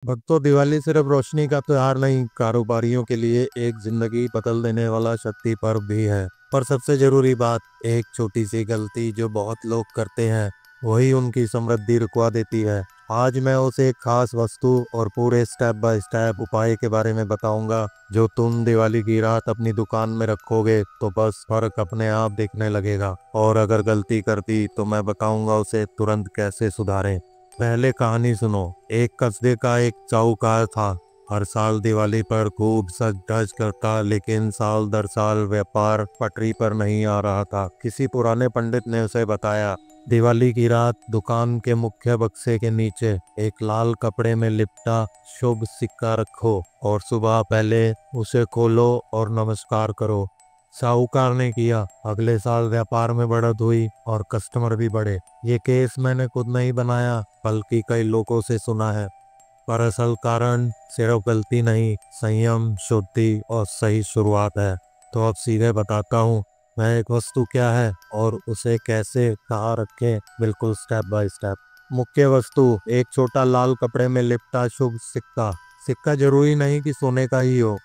भक्तों, दिवाली सिर्फ रोशनी का त्योहार नहीं, कारोबारियों के लिए एक जिंदगी बदल देने वाला शक्ति पर्व भी है। पर सबसे जरूरी बात, एक छोटी सी गलती जो बहुत लोग करते हैं, वही उनकी समृद्धि रुकवा देती है। आज मैं उसे एक खास वस्तु और पूरे स्टेप बाय स्टेप उपाय के बारे में बताऊंगा, जो तुम दिवाली की रात अपनी दुकान में रखोगे तो बस फर्क अपने आप दिखने लगेगा। और अगर गलती कर दी तो मैं बताऊंगा उसे तुरंत कैसे सुधारें। पहले कहानी सुनो। एक कस्बे का एक साहूकार था। हर साल दिवाली पर खूब सज धज करता, लेकिन साल दर साल व्यापार पटरी पर नहीं आ रहा था। किसी पुराने पंडित ने उसे बताया, दिवाली की रात दुकान के मुख्य बक्से के नीचे एक लाल कपड़े में लिपटा शुभ सिक्का रखो और सुबह पहले उसे खोलो और नमस्कार करो। साहूकार ने किया। अगले साल व्यापार में बढ़त हुई और कस्टमर भी बढ़े। ये केस मैंने खुद नहीं बनाया, बल्कि कई लोगों से सुना है। पर असल कारण सिर्फ गलती नहीं, संयम, शुद्धि और सही शुरुआत है। तो अब सीधे बताता हूँ, वह एक वस्तु क्या है और उसे कैसे कहाँ रखें, बिल्कुल स्टेप बाय स्टेप। मुख्य वस्तु, एक छोटा लाल कपड़े में लिपटा शुभ सिक्का। सिक्का जरूरी नहीं कि सोने का ही हो।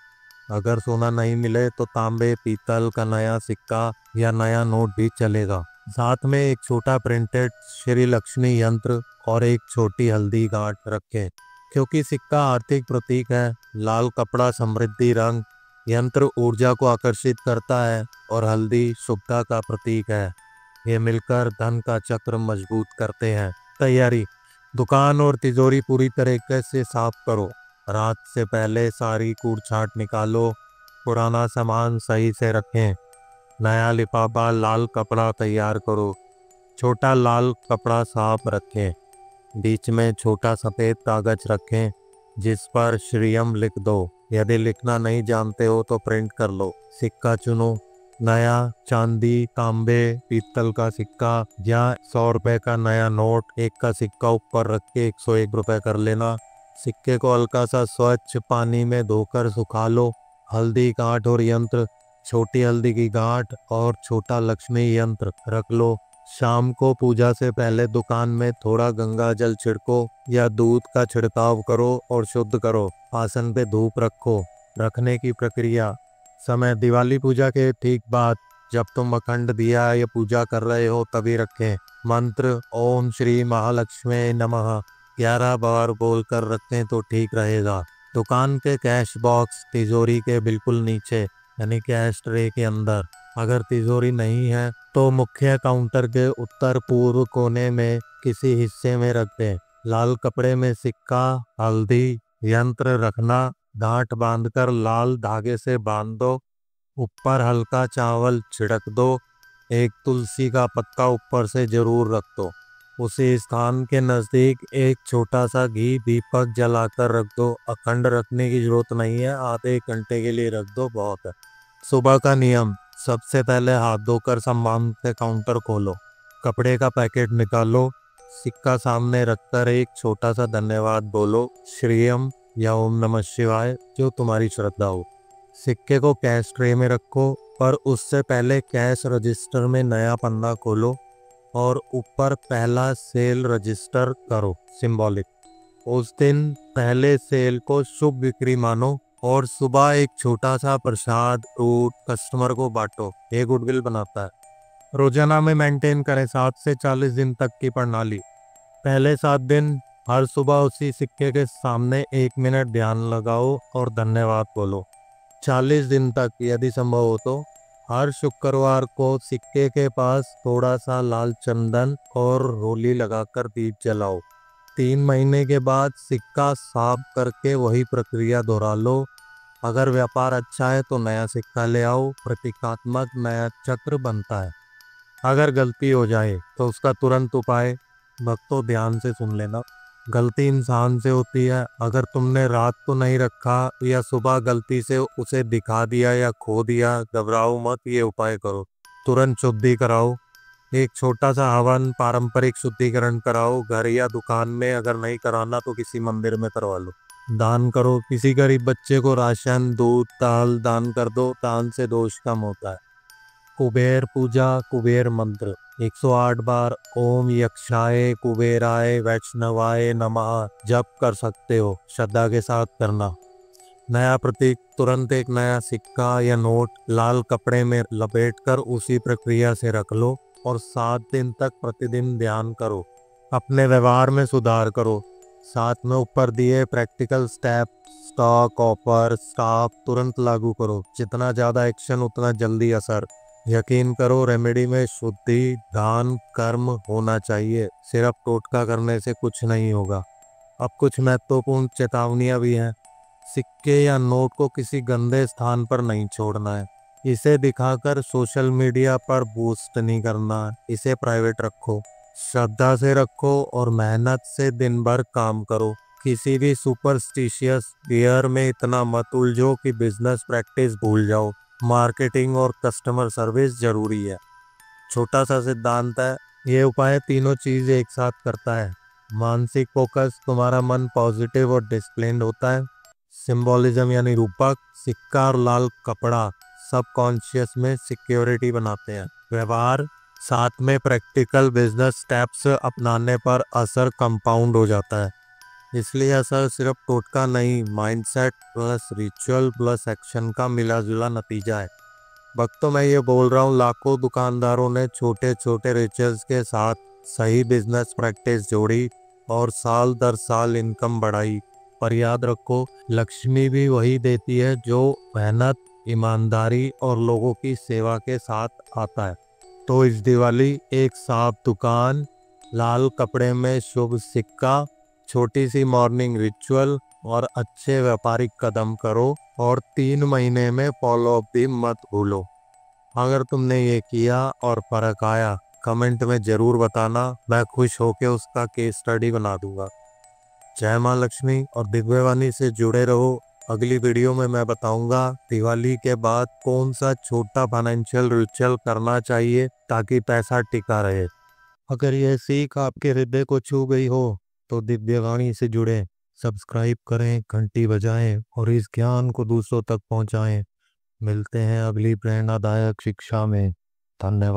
अगर सोना नहीं मिले तो तांबे पीतल का नया सिक्का या नया नोट भी चलेगा। साथ में एक छोटा प्रिंटेड श्री लक्ष्मी यंत्र और एक छोटी हल्दी गांठ रखें, क्योंकि सिक्का आर्थिक प्रतीक है। लाल कपड़ा समृद्धि रंग, यंत्र ऊर्जा को आकर्षित करता है और हल्दी शुभता का प्रतीक है। ये मिलकर धन का चक्र मजबूत करते हैं। तैयारी, दुकान और तिजोरी पूरी तरीके से साफ करो। रात से पहले सारी कूड़ छाट निकालो। पुराना सामान सही से रखें। नया लिफाफा लाल कपड़ा तैयार करो। छोटा लाल कपड़ा साफ रखें। बीच में छोटा सफेद कागज रखें, जिस पर श्रीयम लिख दो। यदि लिखना नहीं जानते हो तो प्रिंट कर लो। सिक्का चुनो, नया चांदी, तांबे, पीतल का सिक्का या 100 रुपए का नया नोट। एक का सिक्का ऊपर रख के 101 रुपए कर लेना। सिक्के को हल्का सा स्वच्छ पानी में धोकर सुखा लो। हल्दी गांठ और यंत्र, छोटी हल्दी की गांठ और छोटा लक्ष्मी यंत्र रख लो। शाम को पूजा से पहले दुकान में थोड़ा गंगा जल छिड़को या दूध का छिड़काव करो और शुद्ध करो। आसन पे धूप रखो। रखने की प्रक्रिया, समय दिवाली पूजा के ठीक बाद, जब तुम अखंड दिया या पूजा कर रहे हो तभी रखें। मंत्र ओम श्री महालक्ष्मी नमः 11 बार बोलकर रखें तो ठीक रहेगा। दुकान के कैश बॉक्स तिजोरी के बिल्कुल नीचे, यानी कैश ट्रे के अंदर। अगर तिजोरी नहीं है तो मुख्य काउंटर के उत्तर पूर्व कोने में किसी हिस्से में रख दें। लाल कपड़े में सिक्का, हल्दी, यंत्र रखना। गांठ बांधकर लाल धागे से बांध दो। ऊपर हल्का चावल छिड़क दो। एक तुलसी का पत्ता ऊपर से जरूर रख दो। उसी स्थान के नजदीक एक छोटा सा घी दीपक जलाकर रख दो। अखंड रखने की जरूरत नहीं है, आधे घंटे के लिए रख दो, बहुत है। सुबह का नियम, सबसे पहले हाथ धोकर सम्मान से काउंटर खोलो। कपड़े का पैकेट निकालो। सिक्का सामने रखकर एक छोटा सा धन्यवाद बोलो, श्रीयम या ओम नमः शिवाय, जो तुम्हारी श्रद्धा हो। सिक्के को कैश ट्रे में रखो, पर उससे पहले कैश रजिस्टर में नया पन्ना खोलो और ऊपर पहला सेल रजिस्टर करो, सिंबॉलिक। उस दिन पहले सेल को शुभ बिक्री मानो और सुबह एक छोटा सा प्रसाद फ्रूट कस्टमर को बांटो। ये गुडविल बनाता है। रोजाना में मेंटेन करें 7 से 40 दिन तक की प्रणाली। पहले 7 दिन हर सुबह उसी सिक्के के सामने 1 मिनट ध्यान लगाओ और धन्यवाद बोलो। 40 दिन तक यदि संभव हो तो हर शुक्रवार को सिक्के के पास थोड़ा सा लाल चंदन और रोली लगाकर दीप जलाओ। 3 महीने के बाद सिक्का साफ करके वही प्रक्रिया दोहरा लो। अगर व्यापार अच्छा है तो नया सिक्का ले आओ, प्रतीकात्मक नया चक्र बनता है। अगर गलती हो जाए तो उसका तुरंत उपाय, भक्तों ध्यान से सुन लेना। गलती इंसान से होती है। अगर तुमने रात को नहीं रखा या सुबह गलती से उसे दिखा दिया या खो दिया, घबराओ मत, ये उपाय करो। तुरंत शुद्धि कराओ। एक छोटा सा हवन, पारंपरिक शुद्धिकरण कराओ। घर या दुकान में, अगर नहीं कराना तो किसी मंदिर में करवा लो। दान करो। किसी गरीब बच्चे को राशन, दूध, दाल दान कर दो। दान से दोष कम होता है। कुबेर पूजा कुबेर मंत्र 108 बार ओम यक्षाय कुबेराय वैष्णवाय नमः जप कर सकते हो, श्रद्धा के साथ करना। नया प्रतीक, तुरंत एक नया सिक्का या नोट लाल कपड़े में लपेटकर उसी प्रक्रिया से रख लो और 7 दिन तक प्रतिदिन ध्यान करो। अपने व्यवहार में सुधार करो। साथ में ऊपर दिए practical step, stock offer stop तुरंत लागू करो। जितना ज्यादा एक्शन उतना जल्दी असर। यकीन करो, रेमेडी में शुद्धि दान कर्म होना चाहिए। सिर्फ टोटका करने से कुछ नहीं होगा। अब कुछ महत्वपूर्ण चेतावनियां भी हैं। सिक्के या नोट को किसी गंदे स्थान पर नहीं छोड़ना है। इसे दिखाकर सोशल मीडिया पर बूस्ट नहीं करना है। इसे प्राइवेट रखो। श्रद्धा से रखो और मेहनत से दिन भर काम करो। किसी भी सुपरस्टिशियस फियर में इतना मत उलझो कि बिजनेस प्रैक्टिस भूल जाओ। मार्केटिंग और कस्टमर सर्विस जरूरी है। छोटा सा सिद्धांत है, ये उपाय तीनों चीज एक साथ करता है। मानसिक फोकस, तुम्हारा मन पॉजिटिव और डिसिप्लिन्ड होता है। सिंबोलिज्म यानी रूपक, सिक्का और लाल कपड़ा सबकॉन्शियस में सिक्योरिटी बनाते हैं। व्यवहार, साथ में प्रैक्टिकल बिजनेस स्टेप्स अपनाने पर असर कंपाउंड हो जाता है। इसलिए असर सिर्फ टोटका नहीं, mindset plus ritual plus action का मिला जुला नतीजा है। वक्त मैं ये बोल रहा हूँ, लाखों दुकानदारों ने छोटे छोटे रिचुअल्स के साथ सही बिजनेस प्रैक्टिस जोड़ी और साल दर साल इनकम बढ़ाई। पर याद रखो, लक्ष्मी भी वही देती है जो मेहनत, ईमानदारी और लोगों की सेवा के साथ आता है। तो इस दिवाली एक साफ दुकान, लाल कपड़े में शुभ सिक्का, छोटी सी मॉर्निंग रिचुअल और अच्छे व्यापारिक कदम करो और 3 महीने में फॉलो अप भी मत भूलो। अगर तुमने ये किया और फर्क आया, कमेंट में जरूर बताना। मैं खुश होके उसका केस स्टडी बना दूंगा। जय माँ लक्ष्मी और दिव्यवाणी से जुड़े रहो। अगली वीडियो में मैं बताऊंगा दिवाली के बाद कौन सा छोटा फाइनेंशियल रिचुअल करना चाहिए ताकि पैसा टिका रहे। अगर यह सीख आपके हृदय को छू गई हो तो दिव्यवाणी से जुड़े, सब्सक्राइब करें, घंटी बजाएं और इस ज्ञान को दूसरों तक पहुंचाएं। मिलते हैं अगली प्रेरणादायक शिक्षा में। धन्यवाद।